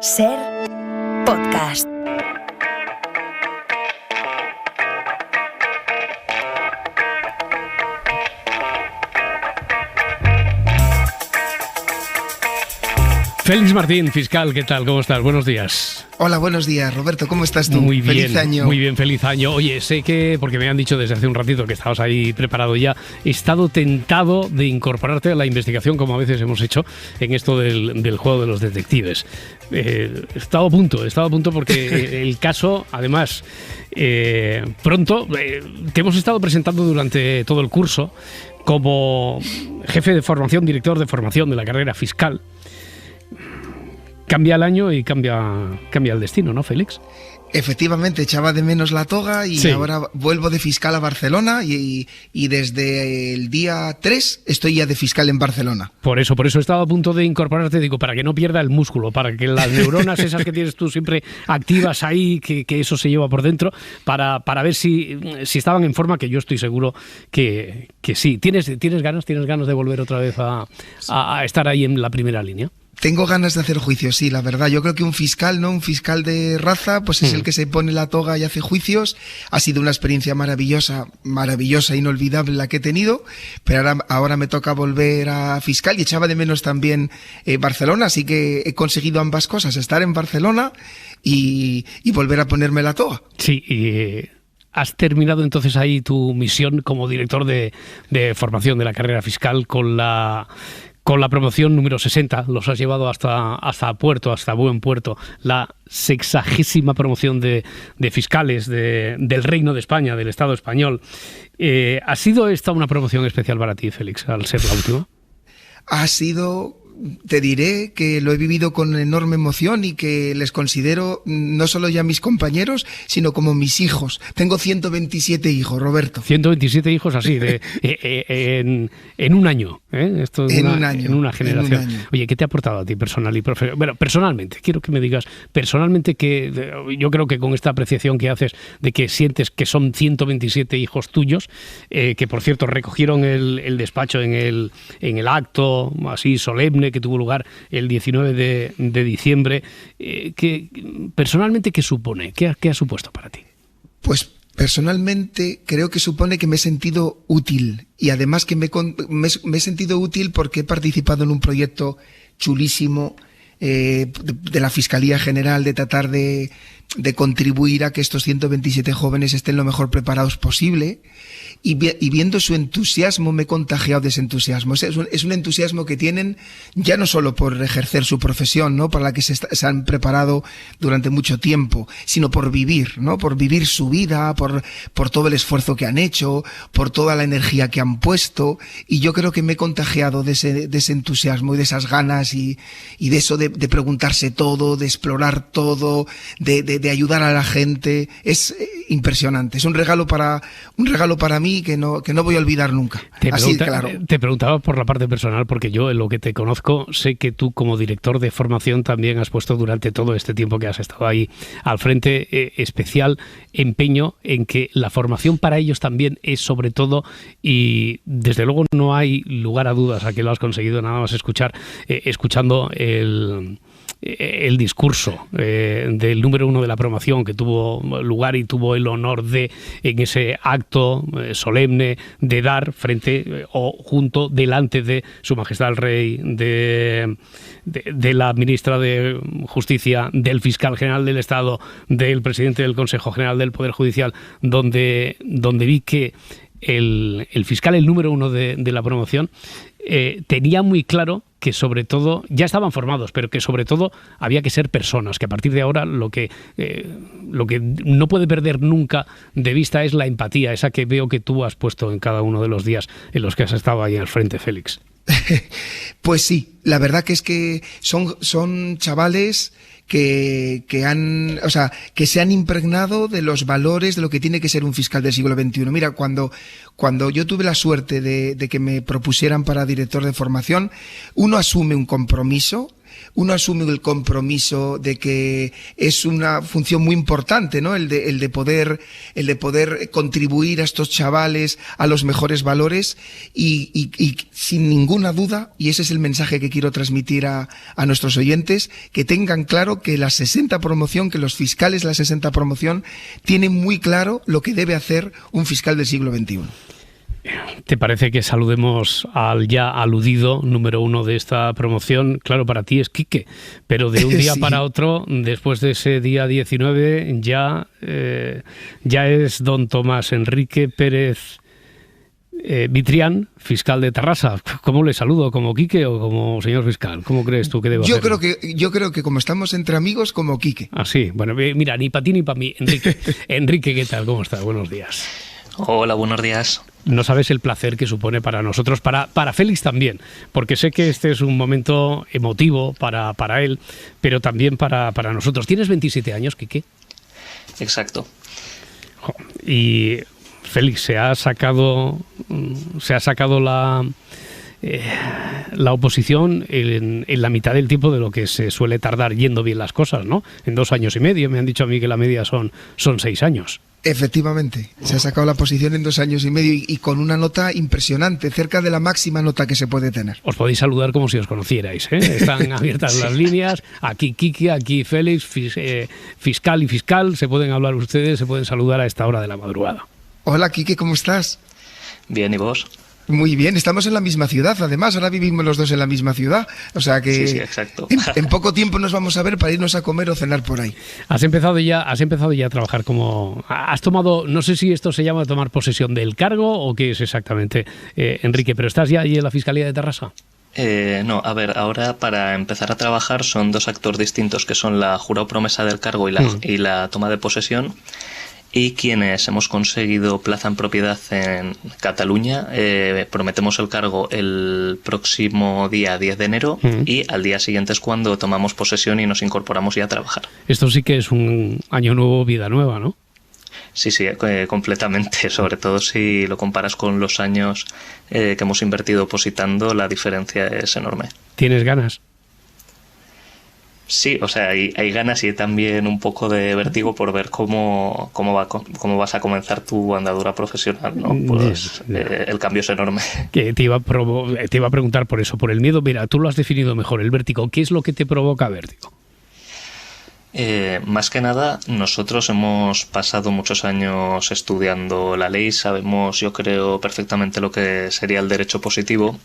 Ser podcast. Félix Martín, fiscal, ¿qué tal? ¿Cómo estás? Buenos días. Hola, buenos días, Roberto, ¿cómo estás tú? Muy bien, feliz año. Muy bien, feliz año. Oye, sé que, porque me han dicho desde hace un ratito que estabas ahí preparado ya, he estado tentado de incorporarte a la investigación, como a veces hemos hecho en esto del juego de los detectives. He estado a punto porque el caso, además, pronto, te hemos estado presentando durante todo el curso como jefe de formación, director de formación de la carrera fiscal. Cambia el año y cambia el destino, ¿no, Félix? Efectivamente, echaba de menos la toga y sí. Ahora vuelvo de fiscal a Barcelona y desde el día 3 estoy ya de fiscal en Barcelona. Por eso he estado a punto de incorporarte, digo, para que no pierda el músculo, para que las neuronas esas que tienes tú siempre activas ahí, que eso se lleva por dentro, para ver si estaban en forma, que yo estoy seguro que sí. ¿Tienes ganas de volver otra vez a estar ahí en la primera línea? Tengo ganas de hacer juicios, sí, la verdad. Yo creo que un fiscal de raza, pues es el que se pone la toga y hace juicios. Ha sido una experiencia maravillosa, inolvidable la que he tenido, pero ahora me toca volver a fiscal y echaba de menos también Barcelona, así que he conseguido ambas cosas, estar en Barcelona y volver a ponerme la toga. Sí, y has terminado entonces ahí tu misión como director de formación de la carrera fiscal con la promoción número 60, los has llevado hasta buen puerto, la 60ª promoción de fiscales del Reino de España, del Estado español. ¿Ha sido esta una promoción especial para ti, Félix, al ser la última? Ha sido... Te diré que lo he vivido con enorme emoción y que les considero no solo ya mis compañeros, sino como mis hijos. Tengo 127 hijos, Roberto. 127 hijos así, en un año, ¿eh? Esto es en una generación. En un año. Oye, ¿qué te ha aportado a ti personal y profesional? Bueno, personalmente, quiero que me digas, personalmente, que yo creo que con esta apreciación que haces de que sientes que son 127 hijos tuyos, que por cierto recogieron el despacho en el acto así solemne que tuvo lugar el 19 de diciembre, que personalmente, ¿qué supone? ¿Qué ha supuesto para ti? Pues personalmente creo que supone que me he sentido útil y además que me he sentido útil porque he participado en un proyecto chulísimo de la Fiscalía General, de tratar de contribuir a que estos 127 jóvenes estén lo mejor preparados posible, y viendo su entusiasmo me he contagiado de ese entusiasmo. Es un entusiasmo que tienen ya no solo por ejercer su profesión, ¿no?, para la que se han preparado durante mucho tiempo, sino por vivir, ¿no?, por vivir su vida, por todo el esfuerzo que han hecho, por toda la energía que han puesto, y yo creo que me he contagiado de ese entusiasmo y de esas ganas y de eso de preguntarse todo, de explorar todo, de ayudar a la gente. Es impresionante. Es un regalo para mí que no voy a olvidar nunca. Te preguntaba por la parte personal, porque yo, en lo que te conozco, sé que tú, como director de formación, también has puesto durante todo este tiempo que has estado ahí al frente especial empeño en que la formación para ellos también es sobre todo, y desde luego no hay lugar a dudas a que lo has conseguido nada más escuchando el discurso del número 1 de la promoción que tuvo lugar y tuvo el honor de, en ese acto solemne, de dar frente o junto delante de Su Majestad el Rey, de la ministra de Justicia, del fiscal general del Estado, del presidente del Consejo General del Poder Judicial, donde vi que el fiscal, el número 1 de la promoción, tenía muy claro que sobre todo, ya estaban formados, pero que sobre todo había que ser personas, que a partir de ahora lo que no puede perder nunca de vista es la empatía, esa que veo que tú has puesto en cada uno de los días en los que has estado ahí al frente, Félix. Pues sí, la verdad que es que son chavales que se han impregnado de los valores de lo que tiene que ser un fiscal del siglo XXI. Mira, cuando yo tuve la suerte de que me propusieran para director de formación, uno asume un compromiso uno asume el compromiso de que es una función muy importante, ¿no? El de poder contribuir a estos chavales a los mejores valores y sin ninguna duda, y ese es el mensaje que quiero transmitir a nuestros oyentes, que tengan claro que la 60 promoción, que los fiscales de la 60 promoción tienen muy claro lo que debe hacer un fiscal del siglo XXI. ¿Te parece que saludemos al ya aludido número 1 de esta promoción? Claro, para ti es Quique, pero de un día sí. para otro, después de ese día 19, ya es don Tomás Enrique Pérez Vitrián, fiscal de Tarrasa. ¿Cómo le saludo? ¿Como Quique o como señor fiscal? ¿Cómo crees tú que debo hacerlo? Yo creo que como estamos entre amigos, como Quique. Ah, sí. Bueno, mira, ni para ti ni para mí. Enrique, Enrique, ¿qué tal? ¿Cómo estás? Buenos días. Hola, buenos días. No sabes el placer que supone para nosotros, para Félix también, porque sé que este es un momento emotivo para él, pero también para nosotros. ¿Tienes 27 años, Quique? Exacto. Y Félix, se ha sacado la oposición en la mitad del tiempo de lo que se suele tardar yendo bien las cosas, ¿no? En 2 años y medio. Me han dicho a mí que la media son 6 años. Efectivamente, se ha sacado la posición en 2 años y medio y con una nota impresionante, cerca de la máxima nota que se puede tener. Os podéis saludar como si os conocierais, ¿eh? Están abiertas las líneas, aquí Quique, aquí Félix, fiscal y fiscal, se pueden hablar ustedes, se pueden saludar a esta hora de la madrugada. Hola Quique, ¿cómo estás? Bien, ¿y vos? Muy bien, estamos en la misma ciudad, además, ahora vivimos los dos en la misma ciudad, o sea que sí, exacto. En poco tiempo nos vamos a ver para irnos a comer o cenar por ahí. Has empezado ya a trabajar como... Has tomado, no sé si esto se llama tomar posesión del cargo o qué es exactamente, Enrique, pero ¿estás ya ahí en la Fiscalía de Tarrasa? No, a ver, ahora para empezar a trabajar son 2 actos distintos, que son la jura o promesa del cargo y la toma de posesión. Y quienes hemos conseguido plaza en propiedad en Cataluña, prometemos el cargo el próximo día 10 de enero y al día siguiente es cuando tomamos posesión y nos incorporamos ya a trabajar. Esto sí que es un año nuevo, vida nueva, ¿no? Sí, completamente. Sobre todo si lo comparas con los años que hemos invertido opositando, la diferencia es enorme. ¿Tienes ganas? Sí, o sea, hay ganas y también un poco de vértigo por ver cómo vas a comenzar tu andadura profesional, ¿no? Pues el cambio es enorme. Que te iba a preguntar por eso, por el miedo. Mira, tú lo has definido mejor, el vértigo. ¿Qué es lo que te provoca vértigo? Más que nada, nosotros hemos pasado muchos años estudiando la ley, sabemos, yo creo, perfectamente lo que sería el derecho positivo.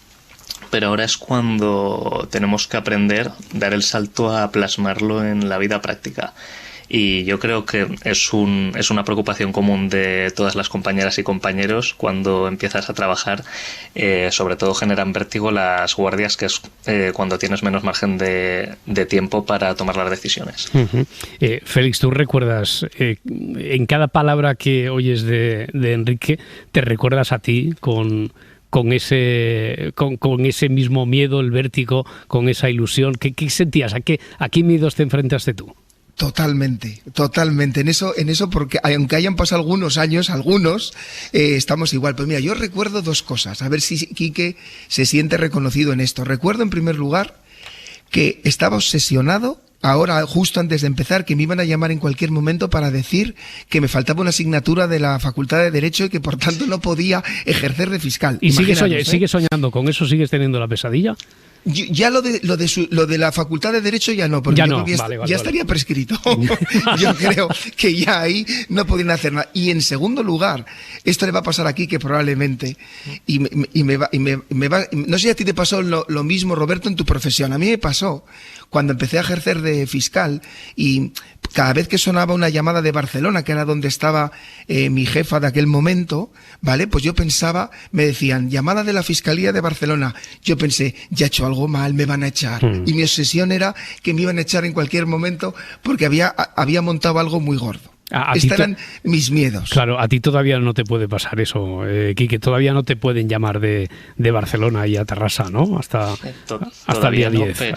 Pero ahora es cuando tenemos que aprender, dar el salto a plasmarlo en la vida práctica. Y yo creo que es una preocupación común de todas las compañeras y compañeros cuando empiezas a trabajar. Sobre todo generan vértigo las guardias, que es cuando tienes menos margen de tiempo para tomar las decisiones. Félix, ¿tú recuerdas, en cada palabra que oyes de Enrique, te recuerdas a ti con ese mismo miedo, el vértigo, con esa ilusión? ¿Qué sentías? ¿A qué miedos te enfrentaste tú? Totalmente. En eso, porque aunque hayan pasado algunos años, estamos igual. Pues mira, yo recuerdo 2 cosas, a ver si Quique se siente reconocido en esto. Recuerdo en primer lugar que estaba obsesionado, ahora justo antes de empezar, que me iban a llamar en cualquier momento para decir que me faltaba una asignatura de la Facultad de Derecho y que por tanto no podía ejercer de fiscal. ¿Y sigues soñando con eso? ¿Sigues teniendo la pesadilla? Ya lo de la Facultad de Derecho ya no, porque ya yo no, creo que vale. estaría prescrito. Yo creo que ya ahí no podían hacer nada. Y en segundo lugar, esto le va a pasar aquí que probablemente, y me va, no sé si a ti te pasó lo mismo, Roberto, en tu profesión. A mí me pasó cuando empecé a ejercer de fiscal y cada vez que sonaba una llamada de Barcelona, que era donde estaba mi jefa de aquel momento, ¿vale? Pues yo pensaba, me decían, llamada de la Fiscalía de Barcelona. Yo pensé, ya he hecho algo mal, me van a echar. Y mi obsesión era que me iban a echar en cualquier momento porque había montado algo muy gordo. Estos eran mis miedos. Claro, a ti todavía no te puede pasar eso, Quique, todavía no te pueden llamar de Barcelona y a Terrassa, ¿no? Hasta el día 10.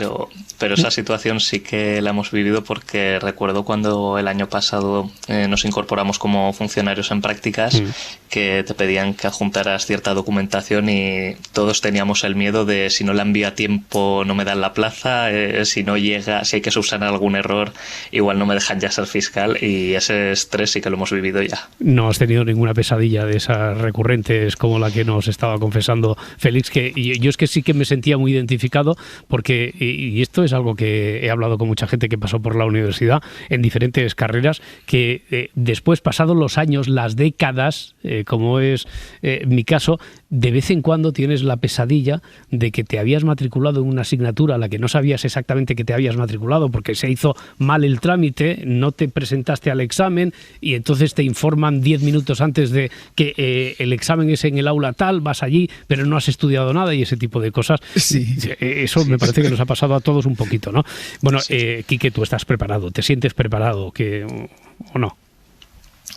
Pero esa situación sí que la hemos vivido, porque recuerdo cuando el año pasado nos incorporamos como funcionarios en prácticas, que te pedían que adjuntaras cierta documentación y todos teníamos el miedo de si no la envío a tiempo no me dan la plaza, si no llega, si hay que subsanar algún error, igual no me dejan ya ser fiscal, y ese estrés sí que lo hemos vivido ya. No has tenido ninguna pesadilla de esas recurrentes como la que nos estaba confesando Félix, que yo es que sí que me sentía muy identificado, porque, y esto es algo que he hablado con mucha gente que pasó por la universidad en diferentes carreras, que después, pasados los años, las décadas, como es mi caso, de vez en cuando tienes la pesadilla de que te habías matriculado en una asignatura a la que no sabías exactamente que te habías matriculado porque se hizo mal el trámite, no te presentaste al examen y entonces te informan 10 minutos antes de que el examen es en el aula tal, vas allí, pero no has estudiado nada y ese tipo de cosas. Sí. Eso me parece que nos ha pasado a todos un poquito, ¿no? Bueno, Quique, ¿tú estás preparado? ¿Te sientes preparado o no?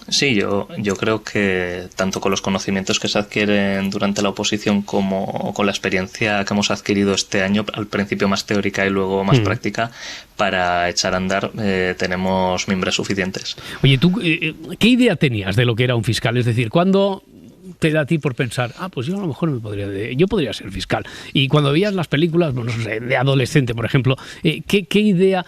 Sí, yo creo que tanto con los conocimientos que se adquieren durante la oposición como con la experiencia que hemos adquirido este año, al principio más teórica y luego más práctica, para echar a andar tenemos mimbres suficientes. Oye, ¿tú qué idea tenías de lo que era un fiscal? Es decir, ¿cuándo te da a ti por pensar, pues yo a lo mejor yo podría ser fiscal? Y cuando veías las películas, bueno, no sé, de adolescente, por ejemplo, ¿qué idea?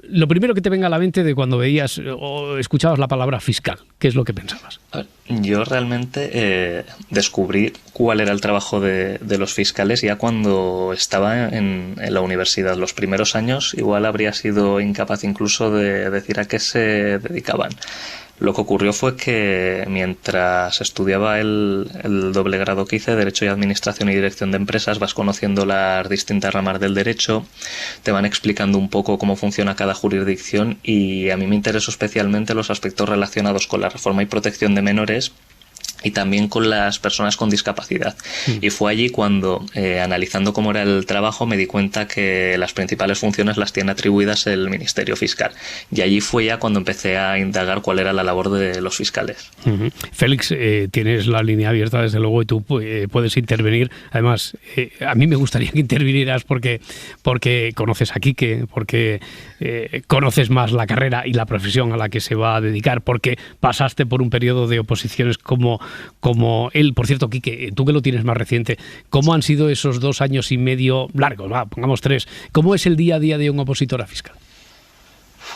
Lo primero que te venga a la mente de cuando veías o escuchabas la palabra fiscal, ¿qué es lo que pensabas? A ver, yo realmente descubrí cuál era el trabajo de los fiscales ya cuando estaba en la universidad. Los primeros años igual habría sido incapaz incluso de decir a qué se dedicaban. Lo que ocurrió fue que mientras estudiaba el doble grado que hice, Derecho y Administración y Dirección de Empresas, vas conociendo las distintas ramas del derecho, te van explicando un poco cómo funciona cada jurisdicción, y a mí me interesó especialmente los aspectos relacionados con la reforma y protección de menores y también con las personas con discapacidad. Y fue allí cuando, analizando cómo era el trabajo, me di cuenta que las principales funciones las tiene atribuidas el Ministerio Fiscal. Y allí fue ya cuando empecé a indagar cuál era la labor de los fiscales. Félix, tienes la línea abierta, desde luego, y tú puedes intervenir. Además, a mí me gustaría que intervinieras porque conoces a Quique, porque conoces más la carrera y la profesión a la que se va a dedicar, porque pasaste por un periodo de oposiciones como él. Por cierto, Quique, tú que lo tienes más reciente, ¿cómo han sido esos 2 años y medio largos? Pongamos 3. ¿Cómo es el día a día de un opositor a fiscal?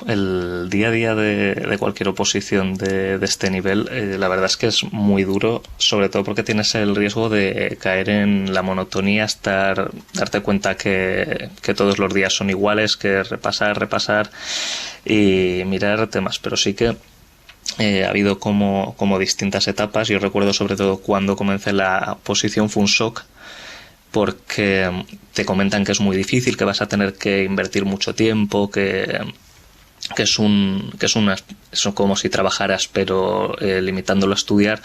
El día a día de cualquier oposición de este nivel, la verdad es que es muy duro, sobre todo porque tienes el riesgo de caer en la monotonía, darte cuenta que todos los días son iguales, que repasar y mirar temas, pero sí que ha habido como distintas etapas. Yo recuerdo sobre todo cuando comencé la oposición fue un shock, porque te comentan que es muy difícil, que vas a tener que invertir mucho tiempo, que es como si trabajaras pero limitándolo a estudiar.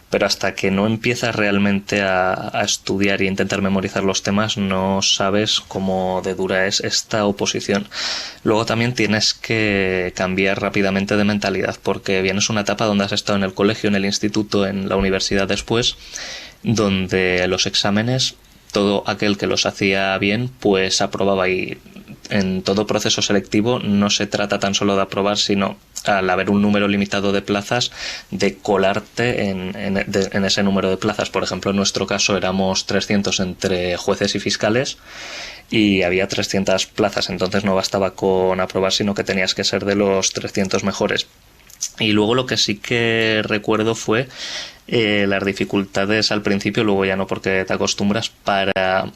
Pero hasta que no empiezas realmente a estudiar y intentar memorizar los temas, no sabes cómo de dura es esta oposición. Luego también tienes que cambiar rápidamente de mentalidad, porque vienes una etapa donde has estado en el colegio, en el instituto, en la universidad después, donde los exámenes, todo aquel que los hacía bien, pues aprobaba, y en todo proceso selectivo no se trata tan solo de aprobar, sino, al haber un número limitado de plazas, de colarte en ese número de plazas. Por ejemplo, en nuestro caso éramos 300 entre jueces y fiscales y había 300 plazas, entonces no bastaba con aprobar, sino que tenías que ser de los 300 mejores. Y luego lo que sí que recuerdo fue las dificultades al principio, luego ya no, porque te acostumbras, para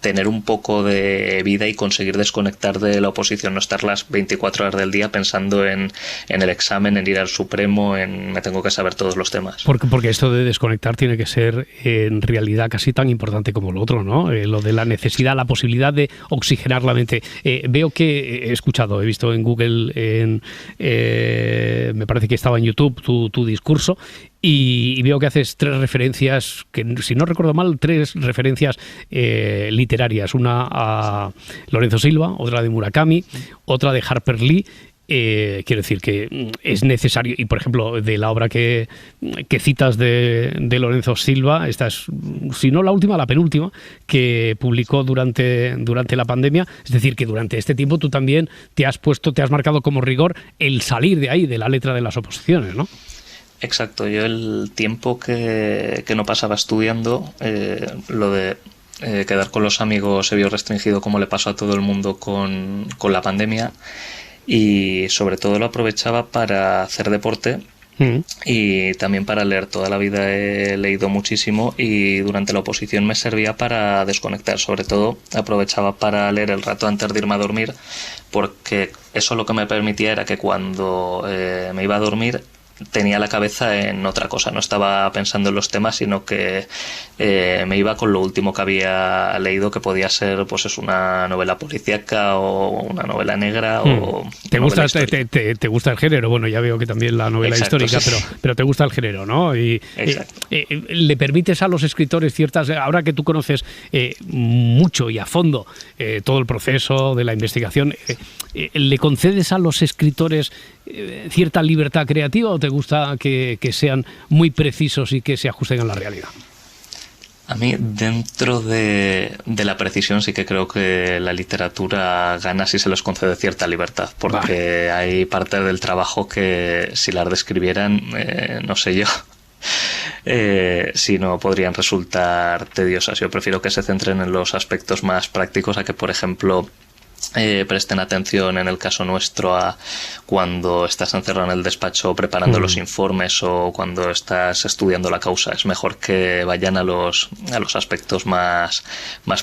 tener un poco de vida y conseguir desconectar de la oposición, no estar las 24 horas del día pensando en el examen, en ir al Supremo, en me tengo que saber todos los temas. Porque esto de desconectar tiene que ser en realidad casi tan importante como lo otro, ¿no? Lo de la necesidad, la posibilidad de oxigenar la mente. Veo que he visto en Google, me parece que estaba en YouTube tu discurso, y veo que haces 3 referencias, que si no recuerdo mal, 3 referencias literarias. Una a Lorenzo Silva, otra de Murakami, otra de Harper Lee quiero decir que es necesario, y por ejemplo, de la obra que citas de Lorenzo Silva, esta es, si no la última, la penúltima, que publicó durante la pandemia. Es decir, que durante este tiempo tú también te has marcado como rigor el salir de ahí, de la letra de las oposiciones, ¿no? Exacto, yo el tiempo que no pasaba estudiando, lo de quedar con los amigos se vio restringido, como le pasó a todo el mundo con la pandemia, y sobre todo lo aprovechaba para hacer deporte y también para leer. Toda la vida he leído muchísimo y durante la oposición me servía para desconectar. Sobre todo aprovechaba para leer el rato antes de irme a dormir, porque eso lo que me permitía era que cuando me iba a dormir tenía la cabeza en otra cosa, no estaba pensando en los temas, sino que me iba con lo último que había leído, que podía ser pues es una novela policíaca o una novela negra o ¿Te gusta el género? Bueno, ya veo que también la novela histórica, sí. pero te gusta el género, ¿no? Y le permites a los escritores ciertas, ahora que tú conoces mucho y a fondo todo el proceso de la investigación, ¿le concedes a los escritores cierta libertad creativa o te gusta que sean muy precisos y que se ajusten a la realidad? A mí, dentro de la precisión, sí que creo que la literatura gana si se les concede cierta libertad, porque hay partes del trabajo que si las describieran, no sé yo, si no podrían resultar tediosas. Yo prefiero que se centren en los aspectos más prácticos a que, por ejemplo, presten atención, en el caso nuestro, a cuando estás encerrado en el despacho preparando los informes o cuando estás estudiando la causa. Es mejor que vayan a los aspectos más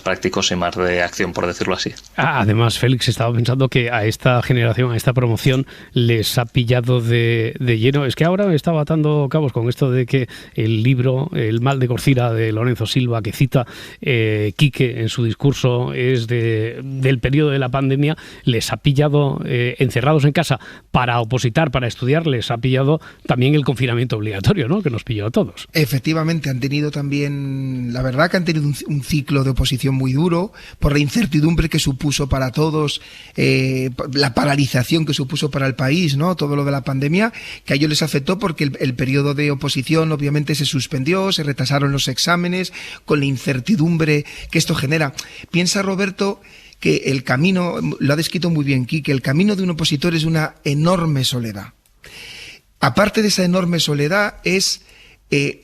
prácticos y más de acción, por decirlo así. Además, Félix, estaba pensando que a esta generación, a esta promoción, les ha pillado de lleno. Es que ahora me estaba atando cabos con esto de que el libro El mal de Corcira, de Lorenzo Silva, que cita Quique en su discurso, es del periodo de la pandemia. Les ha pillado encerrados en casa para opositar, para estudiar. Les ha pillado también el confinamiento obligatorio, ¿no?, que nos pilló a todos. Efectivamente, han tenido también, la verdad que han tenido un ciclo de oposición muy duro por la incertidumbre que supuso para todos, la paralización que supuso para el país, ¿no?, todo lo de la pandemia, que a ellos les afectó porque el periodo de oposición obviamente se suspendió, se retrasaron los exámenes, con la incertidumbre que esto genera. Piensa, Roberto, que el camino, lo ha descrito muy bien Quique, el camino de un opositor es una enorme soledad. Aparte de esa enorme soledad es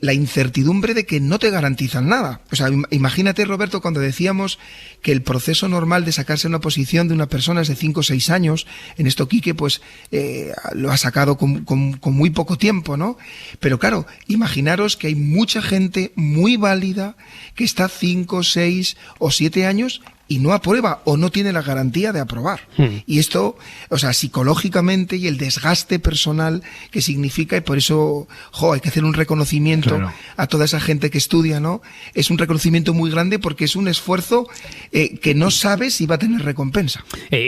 la incertidumbre de que no te garantizan nada. O sea, imagínate, Roberto, cuando decíamos que el proceso normal de sacarse una oposición de una persona es de 5 o 6 años, en esto Quique pues lo ha sacado con muy poco tiempo, ¿no? Pero claro, imaginaros que hay mucha gente muy válida que está 5, 6 o 7 años y no aprueba o no tiene la garantía de aprobar. Y esto, o sea, psicológicamente y el desgaste personal que significa, y por eso, hay que hacer un reconocimiento a toda esa gente que estudia, ¿no? Es un reconocimiento muy grande porque es un esfuerzo que no sabes si va a tener recompensa.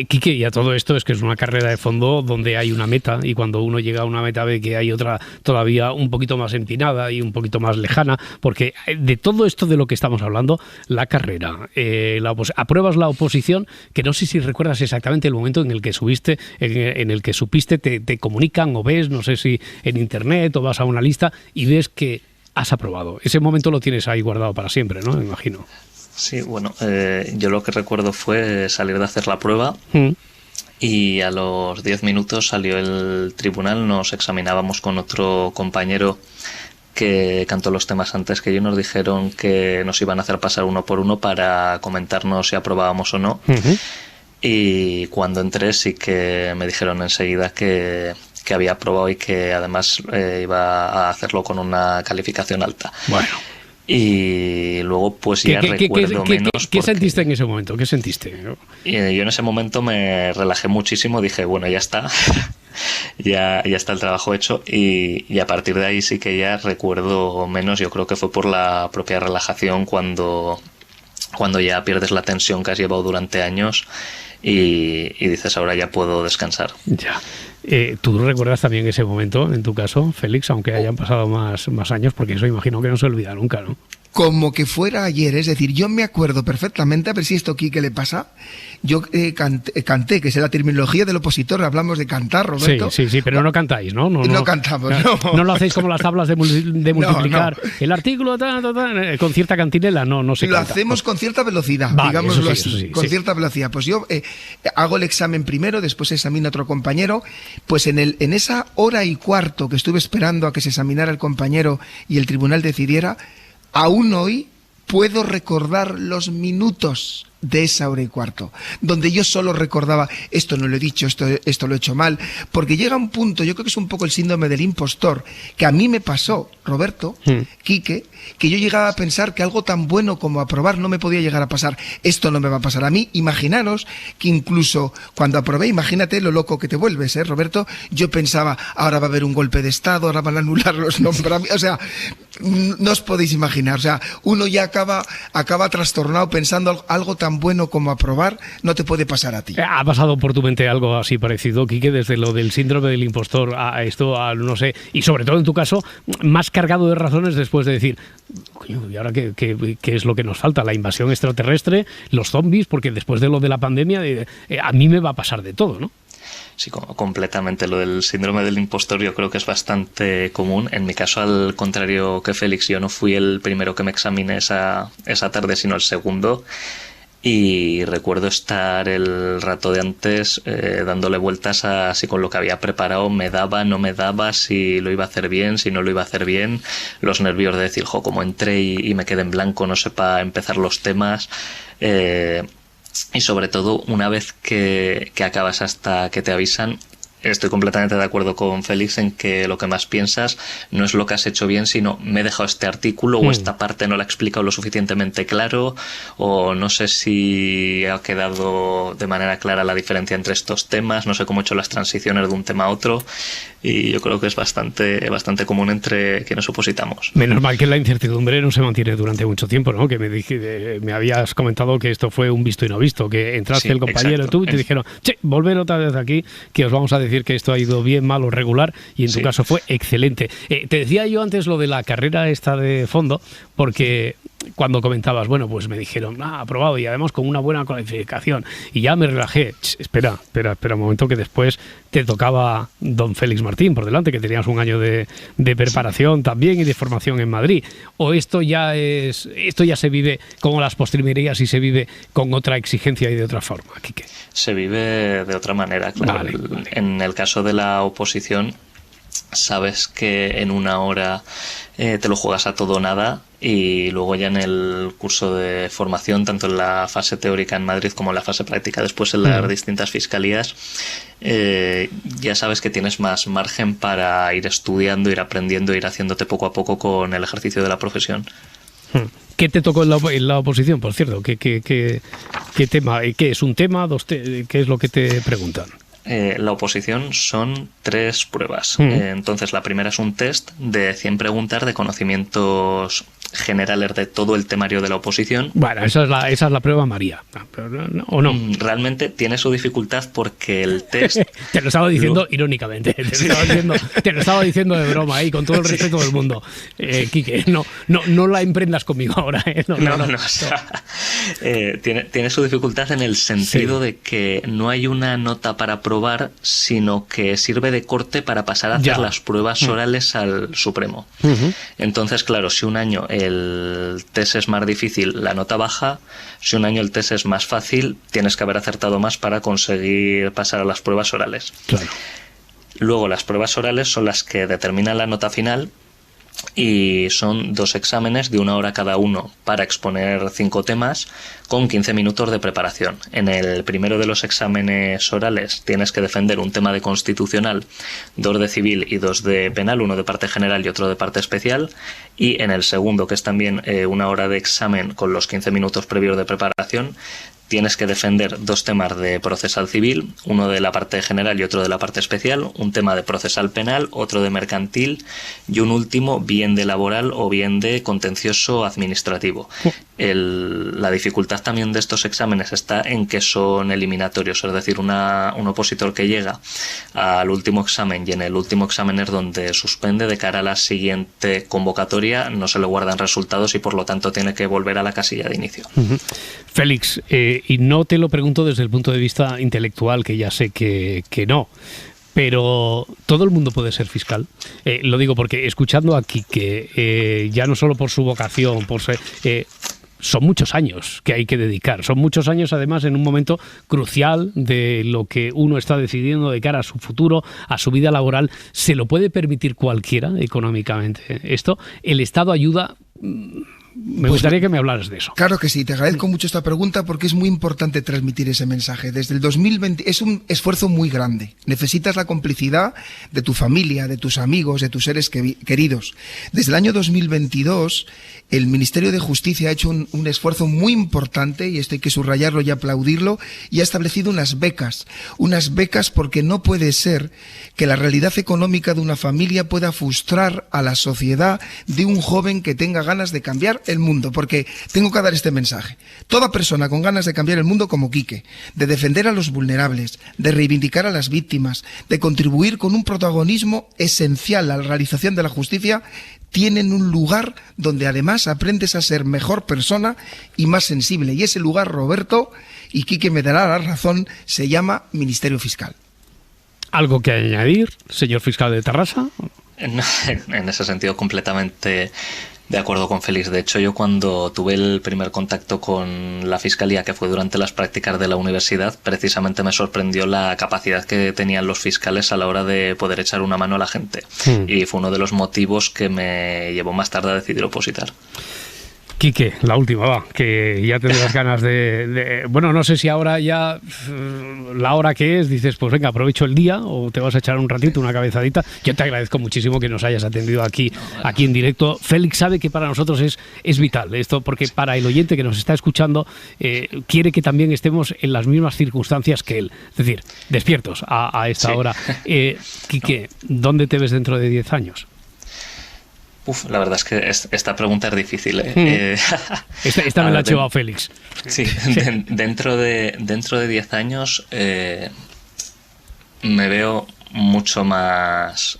Quique, y a todo esto es que es una carrera de fondo donde hay una meta, y cuando uno llega a una meta ve que hay otra todavía un poquito más empinada y un poquito más lejana, porque de todo esto de lo que estamos hablando, la carrera, apruebas la oposición, que no sé si recuerdas exactamente el momento en el que subiste, en el que supiste, te comunican o ves, no sé si en internet o vas a una lista y ves que has aprobado. Ese momento lo tienes ahí guardado para siempre, ¿no? Me imagino. Sí, bueno, yo lo que recuerdo fue salir de hacer la prueba y a los 10 minutos salió el tribunal, nos examinábamos con otro compañero que cantó los temas antes que yo, nos dijeron que nos iban a hacer pasar uno por uno para comentarnos si aprobábamos o no. Y cuando entré sí que me dijeron enseguida que había aprobado y que además iba a hacerlo con una calificación alta. Bueno. Y luego pues ya recuerdo menos. ¿Qué sentiste en ese momento? ¿Qué sentiste? Yo en ese momento me relajé muchísimo, dije, bueno, ya está. ya está el trabajo hecho y a partir de ahí sí que ya recuerdo menos. Yo creo que fue por la propia relajación cuando ya pierdes la tensión que has llevado durante años y dices, ahora ya puedo descansar. Ya. ¿Tú recuerdas también ese momento, en tu caso, Félix, aunque hayan pasado más años? Porque eso imagino que no se olvida nunca, ¿no? como que fuera ayer. Es decir, yo me acuerdo perfectamente, a ver si esto aquí que le pasa, yo canté, que es la terminología del opositor, hablamos de cantar, Roberto. Sí, pero no cantáis, ¿no? No cantamos, no. No lo hacéis como las tablas de multiplicar. No. El artículo con cierta cantinela, no se canta. Lo hacemos con cierta velocidad, vale, digámoslo así, con cierta velocidad. Pues yo hago el examen primero, después examina otro compañero, pues en esa hora y cuarto que estuve esperando a que se examinara el compañero y el tribunal decidiera, aún hoy puedo recordar los minutos de esa hora y cuarto, donde yo solo recordaba, esto no lo he dicho, esto lo he hecho mal, porque llega un punto, yo creo que es un poco el síndrome del impostor, que a mí me pasó, Roberto, Quique, que yo llegaba a pensar que algo tan bueno como aprobar no me podía llegar a pasar. Esto no me va a pasar a mí. Imaginaros que incluso cuando aprobé, imagínate lo loco que te vuelves, Roberto, yo pensaba, ahora va a haber un golpe de Estado, ahora van a anular los nombramientos, o sea, no os podéis imaginar, o sea, uno ya acaba trastornado pensando algo tan bueno como aprobar no te puede pasar a ti. ¿Ha pasado por tu mente algo así parecido, Quique, desde lo del síndrome del impostor a esto, no sé, y sobre todo en tu caso, más cargado de razones después de decir, coño, ¿y ahora qué es lo que nos falta? La invasión extraterrestre, los zombies, porque después de lo de la pandemia, a mí me va a pasar de todo, ¿no? Sí, completamente. Lo del síndrome del impostor yo creo que es bastante común. En mi caso, al contrario que Félix, yo no fui el primero que me examiné esa tarde, sino el segundo. Y recuerdo estar el rato de antes dándole vueltas a si con lo que había preparado me daba, no me daba, si lo iba a hacer bien, si no lo iba a hacer bien. Los nervios de decir, como entré y me quedé en blanco, no sepa empezar los temas. Y sobre todo, una vez que acabas hasta que te avisan, estoy completamente de acuerdo con Félix en que lo que más piensas no es lo que has hecho bien, sino me he dejado este artículo o esta parte no la he explicado lo suficientemente claro, o no sé si ha quedado de manera clara la diferencia entre estos temas, no sé cómo he hecho las transiciones de un tema a otro, y yo creo que es bastante común entre quienes opositamos. Menos mal que la incertidumbre no se mantiene durante mucho tiempo, ¿no? Que me habías comentado que esto fue un visto y no visto, que entraste el compañero, exacto, tú y te dijeron, che, volver otra vez aquí, que os vamos a decir que esto ha ido bien, mal o regular, y en tu caso fue excelente. Te decía yo antes lo de la carrera esta de fondo, porque cuando comentabas, bueno, pues me dijeron, aprobado, y además con una buena cualificación, y ya me relajé. Espera un momento, que después te tocaba don Félix Martín por delante, que tenías un año de preparación también y de formación en Madrid. O esto ya se vive como las postrimerías y se vive con otra exigencia y de otra forma, Quique. Se vive de otra manera, claro. Vale. En el caso de la oposición, sabes que en una hora te lo juegas a todo o nada, y luego ya en el curso de formación, tanto en la fase teórica en Madrid como en la fase práctica después en las distintas fiscalías, ya sabes que tienes más margen para ir estudiando, ir aprendiendo, ir haciéndote poco a poco con el ejercicio de la profesión. ¿Qué te tocó en la oposición, por cierto? ¿Qué tema? ¿Qué es un tema? ¿Qué es lo que te preguntan? La oposición son 3 pruebas. Entonces, la primera es un test de 100 preguntas de conocimientos generales de todo el temario de la oposición. Bueno, esa es la prueba María, ¿o no? Realmente tiene su dificultad porque el test... Te lo estaba diciendo irónicamente, te lo estaba diciendo de broma, con todo el respeto del mundo. Quique, no la emprendas conmigo ahora. No. O sea, tiene su dificultad en el sentido de que no hay una nota para probar, sino que sirve de corte para pasar a hacer las pruebas orales al Supremo. Entonces, claro, si un año el test es más difícil, la nota baja. Si un año el test es más fácil, tienes que haber acertado más para conseguir pasar a las pruebas orales. Claro. Luego, las pruebas orales son las que determinan la nota final, y son 2 exámenes de 1 hora cada uno para exponer 5 temas con 15 minutos de preparación. En el primero de los exámenes orales tienes que defender un tema de constitucional, 2 de civil y 2 de penal, uno de parte general y otro de parte especial, y en el segundo, que es también 1 hora de examen con los 15 minutos previos de preparación, tienes que defender 2 temas de procesal civil, uno de la parte general y otro de la parte especial, un tema de procesal penal, otro de mercantil y un último bien de laboral o bien de contencioso administrativo. La dificultad también de estos exámenes está en que son eliminatorios, es decir, un opositor que llega al último examen y en el último examen es donde suspende, de cara a la siguiente convocatoria no se le guardan resultados y por lo tanto tiene que volver a la casilla de inicio. Félix, y no te lo pregunto desde el punto de vista intelectual, que ya sé que no, pero ¿todo el mundo puede ser fiscal? Lo digo porque escuchando aquí que ya no solo por su vocación, por ser... son muchos años que hay que dedicar, son muchos años además en un momento crucial de lo que uno está decidiendo de cara a su futuro, a su vida laboral. ¿Se lo puede permitir cualquiera económicamente esto? ¿El Estado ayuda? Me gustaría que me hablaras de eso. Claro que sí, te agradezco mucho esta pregunta porque es muy importante transmitir ese mensaje. Desde el 2020 es un esfuerzo muy grande. Necesitas la complicidad de tu familia, de tus amigos, de tus seres queridos. Desde el año 2022 el Ministerio de Justicia ha hecho un esfuerzo muy importante, y esto hay que subrayarlo y aplaudirlo, y ha establecido unas becas porque no puede ser que la realidad económica de una familia pueda frustrar a la sociedad de un joven que tenga ganas de cambiar el mundo, porque tengo que dar este mensaje. Toda persona con ganas de cambiar el mundo como Quique, de defender a los vulnerables, de reivindicar a las víctimas, de contribuir con un protagonismo esencial a la realización de la justicia, tienen un lugar donde además aprendes a ser mejor persona y más sensible. Y ese lugar, Roberto, y Quique me dará la razón, se llama Ministerio Fiscal. ¿Algo que añadir, señor fiscal de Tarrasa? En ese sentido, completamente de acuerdo con Félix. De hecho, yo cuando tuve el primer contacto con la Fiscalía, que fue durante las prácticas de la universidad, precisamente me sorprendió la capacidad que tenían los fiscales a la hora de poder echar una mano a la gente. Y fue uno de los motivos que me llevó más tarde a decidir opositar. Quique, la última, va, que ya tendrás ganas bueno, no sé si ahora ya la hora que es, dices, pues venga, aprovecho el día o te vas a echar un ratito, una cabezadita. Yo te agradezco muchísimo que nos hayas atendido aquí en directo. Félix sabe que para nosotros es vital esto, porque para el oyente que nos está escuchando quiere que también estemos en las mismas circunstancias que él, es decir, despiertos a esta hora. Quique, ¿dónde te ves dentro de 10 años? La verdad es que esta pregunta es difícil. Esta me la ha llevado Félix. Sí, dentro de 10 años me veo mucho más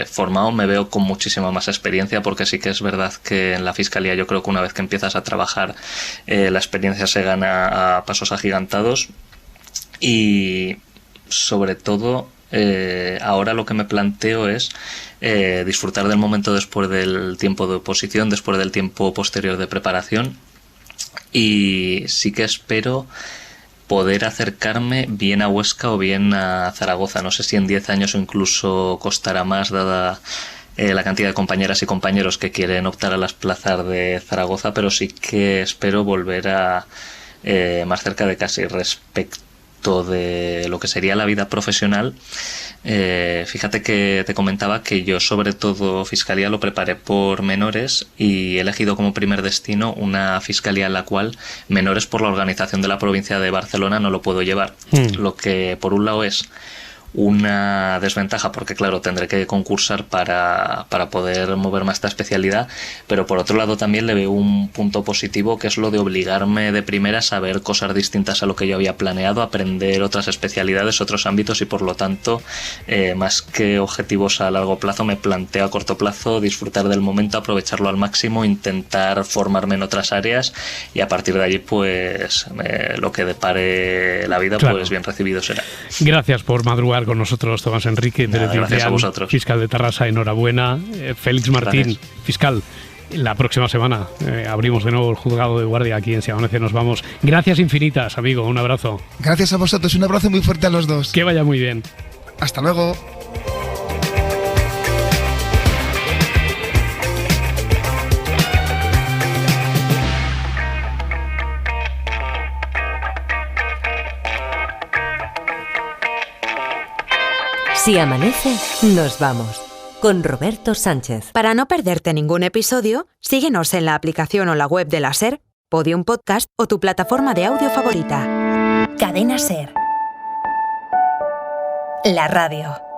formado, me veo con muchísima más experiencia, porque sí que es verdad que en la Fiscalía yo creo que una vez que empiezas a trabajar la experiencia se gana a pasos agigantados, y sobre todo ahora lo que me planteo es disfrutar del momento después del tiempo de oposición, después del tiempo posterior de preparación, y sí que espero poder acercarme bien a Huesca o bien a Zaragoza. No sé si en 10 años o incluso costará más, dada la cantidad de compañeras y compañeros que quieren optar a las plazas de Zaragoza, pero sí que espero volver a más cerca de casi respecto de lo que sería la vida profesional. Fíjate que te comentaba que yo sobre todo Fiscalía lo preparé por menores y he elegido como primer destino una Fiscalía en la cual menores por la organización de la provincia de Barcelona no lo puedo llevar, lo que por un lado es una desventaja, porque claro, tendré que concursar para poder moverme a esta especialidad, pero por otro lado también le veo un punto positivo, que es lo de obligarme de primera a saber cosas distintas a lo que yo había planeado, aprender otras especialidades, otros ámbitos, y por lo tanto más que objetivos a largo plazo me planteo a corto plazo disfrutar del momento, aprovecharlo al máximo, intentar formarme en otras áreas y a partir de allí pues lo que depare la vida, claro, pues bien recibido será. Gracias por madrugar con nosotros, Tomás Enrique Pérez Ciprián, fiscal de Tarrasa, enhorabuena. Félix Martín, gracias. Fiscal, la próxima semana abrimos de nuevo el juzgado de guardia aquí en Si Amanece Nos Vamos. Gracias infinitas, amigo, un abrazo. Gracias a vosotros, un abrazo muy fuerte a los dos. Que vaya muy bien. Hasta luego. Si amanece, nos vamos. Con Roberto Sánchez. Para no perderte ningún episodio, síguenos en la aplicación o la web de la SER, Podium Podcast o tu plataforma de audio favorita. Cadena SER. La radio.